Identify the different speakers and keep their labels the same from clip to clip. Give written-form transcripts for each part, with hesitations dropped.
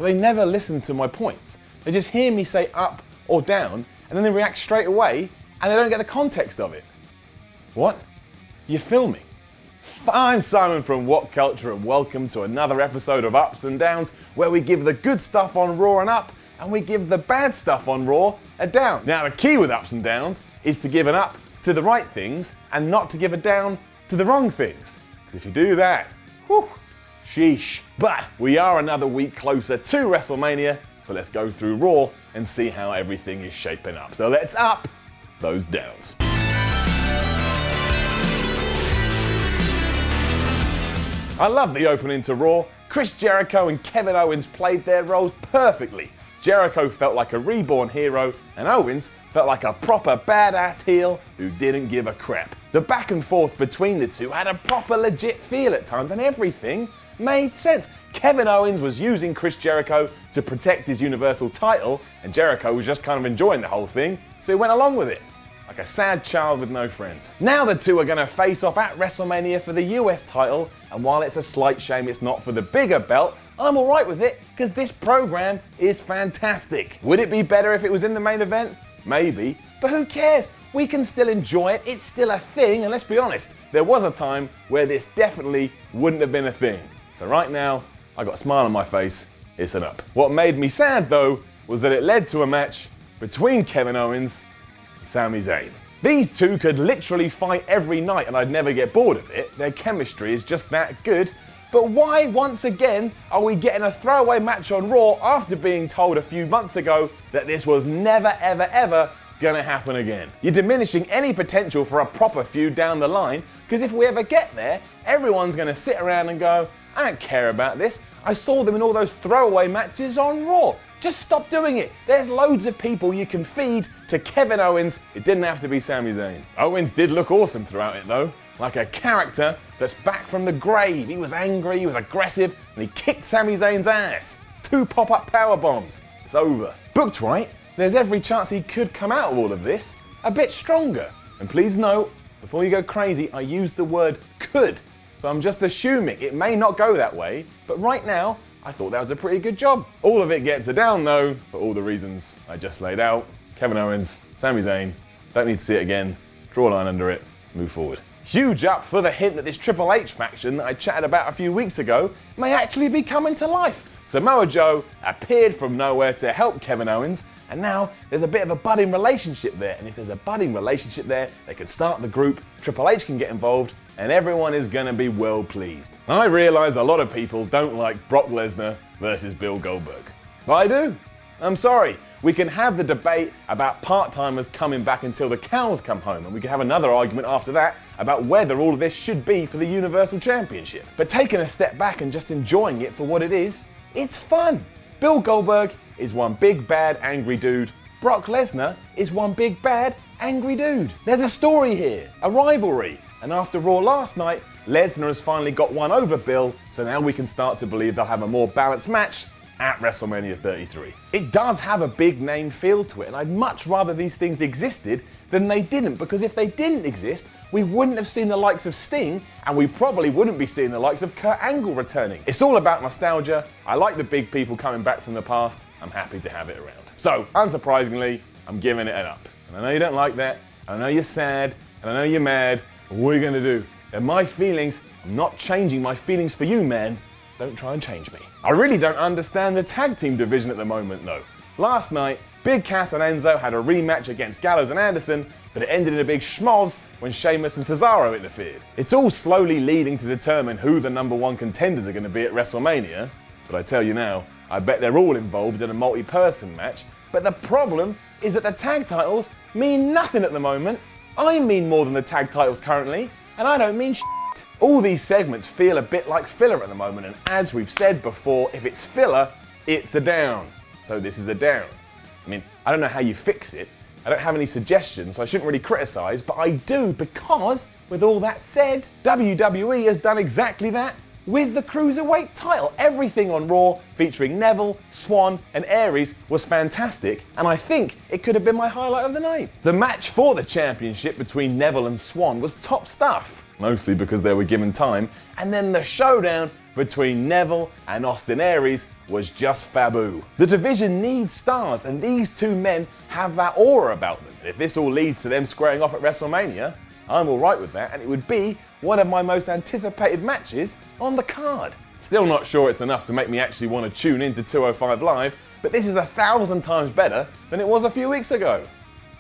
Speaker 1: but they never listen to my points. They just hear me say up or down, and then they react straight away, and they don't get the context of it. What? You're filming? I'm Simon from WhatCulture, and welcome to another episode of Ups and Downs, where we give the good stuff on Raw an up, and we give the bad stuff on Raw a down. Now, the key with Ups and Downs is to give an up to the right things, and not to give a down to the wrong things. Because if you do that, whew, sheesh. But we are another week closer to WrestleMania, so let's go through Raw and see how everything is shaping up. So let's up those downs. I love the opening to Raw. Chris Jericho and Kevin Owens played their roles perfectly. Jericho felt like a reborn hero, and Owens felt like a proper badass heel who didn't give a crap. The back and forth between the two had a proper legit feel at times, and everything made sense. Kevin Owens was using Chris Jericho to protect his Universal title, and Jericho was just kind of enjoying the whole thing, so he went along with it. Like a sad child with no friends. Now the two are going to face off at WrestleMania for the US title, and while it's a slight shame it's not for the bigger belt, I'm alright with it because this program is fantastic. Would it be better if it was in the main event? Maybe, but who cares? We can still enjoy it, it's still a thing, and let's be honest, there was a time where this definitely wouldn't have been a thing. So right now, I got a smile on my face, it's an up. What made me sad though, was that it led to a match between Kevin Owens and Sami Zayn. These two could literally fight every night and I'd never get bored of it. Their chemistry is just that good. But why, once again, are we getting a throwaway match on Raw after being told a few months ago that this was never, ever, ever gonna happen again? You're diminishing any potential for a proper feud down the line, because if we ever get there, everyone's gonna sit around and go, I don't care about this. I saw them in all those throwaway matches on Raw. Just stop doing it. There's loads of people you can feed to Kevin Owens. It didn't have to be Sami Zayn. Owens did look awesome throughout it though. Like a character that's back from the grave. He was angry, he was aggressive, and he kicked Sami Zayn's ass. 2 pop-up power bombs. It's over. Booked right, there's every chance he could come out of all of this a bit stronger. And please note, before you go crazy, I used the word could. So I'm just assuming it may not go that way, but right now, I thought that was a pretty good job. All of it gets a down though, for all the reasons I just laid out. Kevin Owens, Sami Zayn, don't need to see it again, draw a line under it, move forward. Huge up for the hint that this Triple H faction that I chatted about a few weeks ago may actually be coming to life. Samoa Joe appeared from nowhere to help Kevin Owens, and now there's a bit of a budding relationship there, and if there's a budding relationship there, they can start the group, Triple H can get involved, and everyone is going to be well pleased. I realise a lot of people don't like Brock Lesnar versus Bill Goldberg, but I do. I'm sorry. We can have the debate about part-timers coming back until the cows come home, and we can have another argument after that about whether all of this should be for the Universal Championship. But taking a step back and just enjoying it for what it is, it's fun. Bill Goldberg is one big bad angry dude. Brock Lesnar is one big bad angry dude. There's a story here, a rivalry, and after Raw last night, Lesnar has finally got one over Bill, so now we can start to believe they'll have a more balanced match at WrestleMania 33. It does have a big name feel to it, and I'd much rather these things existed than they didn't, because if they didn't exist, we wouldn't have seen the likes of Sting, and we probably wouldn't be seeing the likes of Kurt Angle returning. It's all about nostalgia. I like the big people coming back from the past. I'm happy to have it around. So, unsurprisingly, I'm giving it an up. And I know you don't like that, and I know you're sad, and I know you're mad, but what are you gonna do? They're my feelings. I'm not changing my feelings for you, man. Don't try and change me. I really don't understand the tag team division at the moment though. Last night, Big Cass and Enzo had a rematch against Gallows and Anderson, but it ended in a big schmoz when Sheamus and Cesaro interfered. It's all slowly leading to determine who the #1 contenders are going to be at WrestleMania, but I tell you now, I bet they're all involved in a multi-person match, but the problem is that the tag titles mean nothing at the moment. I mean more than the tag titles currently, and I don't mean shit. All these segments feel a bit like filler at the moment, and as we've said before, if it's filler, it's a down. So this is a down. I mean, I don't know how you fix it. I don't have any suggestions, so I shouldn't really criticise, but I do because, with all that said, WWE has done exactly that with the Cruiserweight title. Everything on Raw featuring Neville, Swan and Aries was fantastic, and I think it could have been my highlight of the night. The match for the championship between Neville and Swan was top stuff, mostly because they were given time, and then the showdown between Neville and Austin Aries was just faboo. The division needs stars, and these two men have that aura about them. If this all leads to them squaring off at WrestleMania, I'm alright with that, and it would be one of my most anticipated matches on the card. Still not sure it's enough to make me actually want to tune into 205 Live, but this is 1,000 times better than it was a few weeks ago.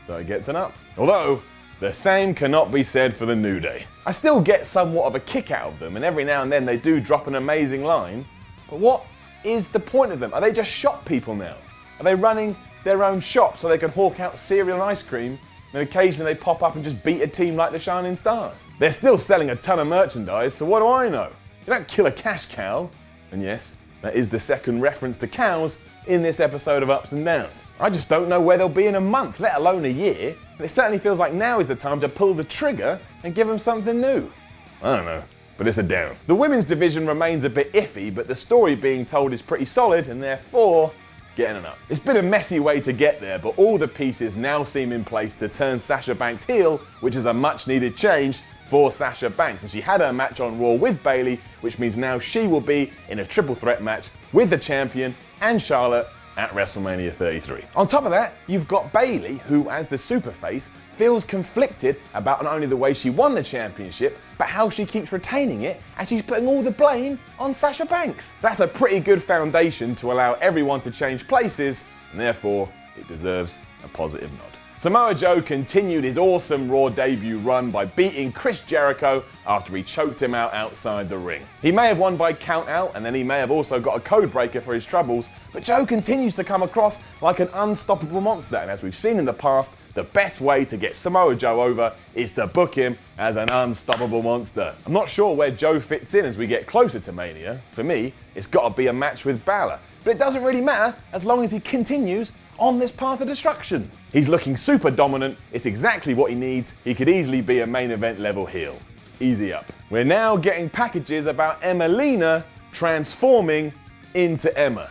Speaker 1: So it gets an up. Although, the same cannot be said for the New Day. I still get somewhat of a kick out of them, and every now and then they do drop an amazing line, but what is the point of them? Are they just shop people now? Are they running their own shop so they can hawk out cereal and ice cream, and occasionally they pop up and just beat a team like the Shining Stars? They're still selling a ton of merchandise, so what do I know? You don't kill a cash cow. And yes, that is the second reference to cows in this episode of Ups and Downs. I just don't know where they'll be in a month, let alone a year, but it certainly feels like now is the time to pull the trigger and give them something new. I don't know, but it's a down. The women's division remains a bit iffy, but the story being told is pretty solid, and therefore getting an up. It's been a messy way to get there, but all the pieces now seem in place to turn Sasha Banks heel, which is a much needed change for Sasha Banks, and she had her match on Raw with Bayley, which means now she will be in a triple threat match with the champion and Charlotte at WrestleMania 33. On top of that, you've got Bayley, who as the superface feels conflicted about not only the way she won the championship, but how she keeps retaining it, and she's putting all the blame on Sasha Banks. That's a pretty good foundation to allow everyone to change places, and therefore it deserves a positive nod. Samoa Joe continued his awesome Raw debut run by beating Chris Jericho after he choked him out outside the ring. He may have won by count out, and then he may have also got a code breaker for his troubles, but Joe continues to come across like an unstoppable monster, and as we've seen in the past, the best way to get Samoa Joe over is to book him as an unstoppable monster. I'm not sure where Joe fits in as we get closer to Mania. For me, it's got to be a match with Balor, but it doesn't really matter as long as he continues on this path of destruction. He's looking super dominant, it's exactly what he needs, he could easily be a main event level heel. Easy up. We're now getting packages about Emmalina transforming into Emma.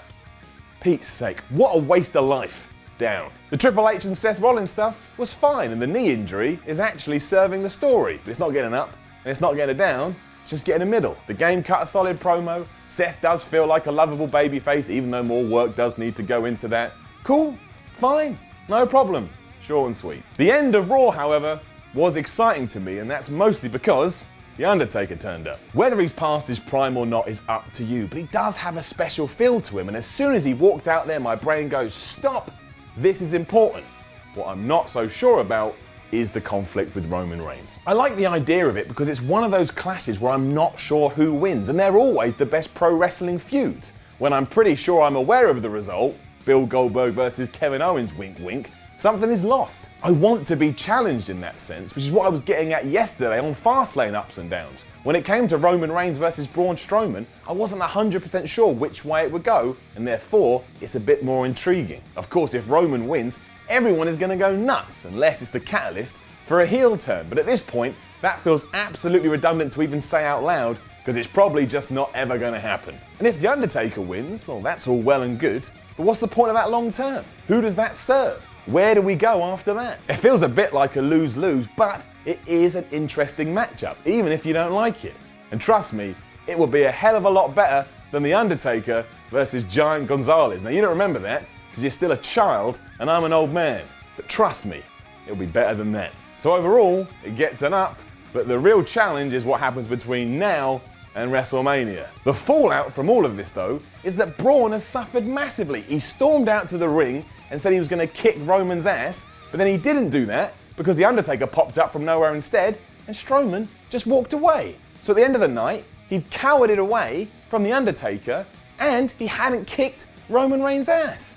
Speaker 1: Pete's sake, what a waste of life. Down. The Triple H and Seth Rollins stuff was fine, and the knee injury is actually serving the story, but it's not getting up, and it's not getting a down, it's just getting a middle. The game cut a solid promo, Seth does feel like a lovable babyface, even though more work does need to go into that. Cool, fine, no problem, short and sweet. The end of Raw, however, was exciting to me, and that's mostly because The Undertaker turned up. Whether he's past his prime or not is up to you, but he does have a special feel to him, and as soon as he walked out there, my brain goes, stop, this is important. What I'm not so sure about is the conflict with Roman Reigns. I like the idea of it because it's one of those clashes where I'm not sure who wins, and they're always the best pro wrestling feuds. When I'm pretty sure I'm aware of the result, Bill Goldberg versus Kevin Owens, wink wink, something is lost. I want to be challenged in that sense, which is what I was getting at yesterday on Fastlane Ups and Downs. When it came to Roman Reigns versus Braun Strowman, I wasn't 100% sure which way it would go, and therefore it's a bit more intriguing. Of course, if Roman wins, everyone is going to go nuts, unless it's the catalyst for a heel turn. But at this point, that feels absolutely redundant to even say out loud, because it's probably just not ever going to happen. And if The Undertaker wins, well, that's all well and good, but what's the point of that long term? Who does that serve? Where do we go after that? It feels a bit like a lose-lose, but it is an interesting matchup, even if you don't like it. And trust me, it will be a hell of a lot better than The Undertaker versus Giant Gonzalez. Now, you don't remember that, because you're still a child and I'm an old man. But trust me, it'll be better than that. So overall, it gets an up, but the real challenge is what happens between now and WrestleMania. The fallout from all of this, though, is that Braun has suffered massively. He stormed out to the ring and said he was going to kick Roman's ass, but then he didn't do that because The Undertaker popped up from nowhere instead, and Strowman just walked away. So at the end of the night, he'd cowered it away from The Undertaker, and he hadn't kicked Roman Reigns' ass.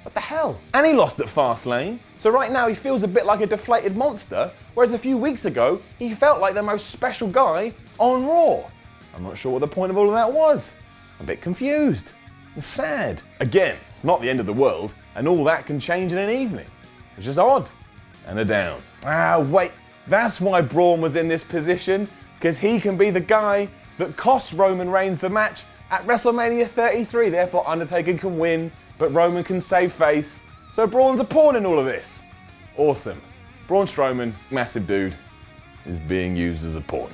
Speaker 1: What the hell? And he lost at Fastlane, so right now he feels a bit like a deflated monster, whereas a few weeks ago, he felt like the most special guy on Raw. I'm not sure what the point of all of that was. I'm a bit confused and sad. Again, it's not the end of the world, and all that can change in an evening. It's just odd and a down. Wait, that's why Braun was in this position, because he can be the guy that cost Roman Reigns the match at WrestleMania 33. Therefore, Undertaker can win, but Roman can save face. So Braun's a pawn in all of this. Awesome. Braun Strowman, massive dude, is being used as a pawn.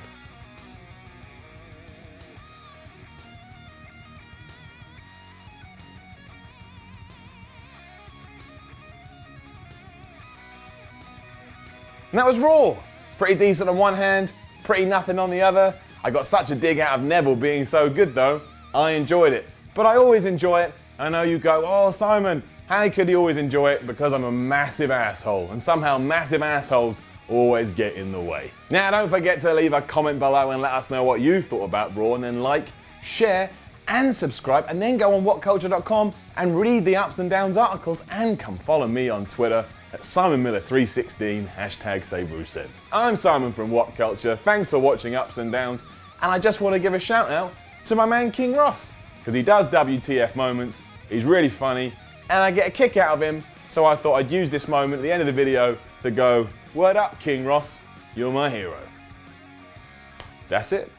Speaker 1: And that was Raw. Pretty decent on one hand, pretty nothing on the other. I got such a dig out of Neville being so good though. I enjoyed it. But I always enjoy it. I know you go, oh Simon, how could you always enjoy it? Because I'm a massive asshole. And somehow massive assholes always get in the way. Now don't forget to leave a comment below and let us know what you thought about Raw, and then like, share, and subscribe, and then go on WhatCulture.com and read the ups and downs articles, and come follow me on Twitter at SimonMiller316, #SaveRusev. I'm Simon from WhatCulture. Thanks for watching Ups and Downs, and I just want to give a shout out to my man King Ross, because he does WTF moments, he's really funny, and I get a kick out of him, so I thought I'd use this moment at the end of the video to go, word up King Ross, you're my hero. That's it.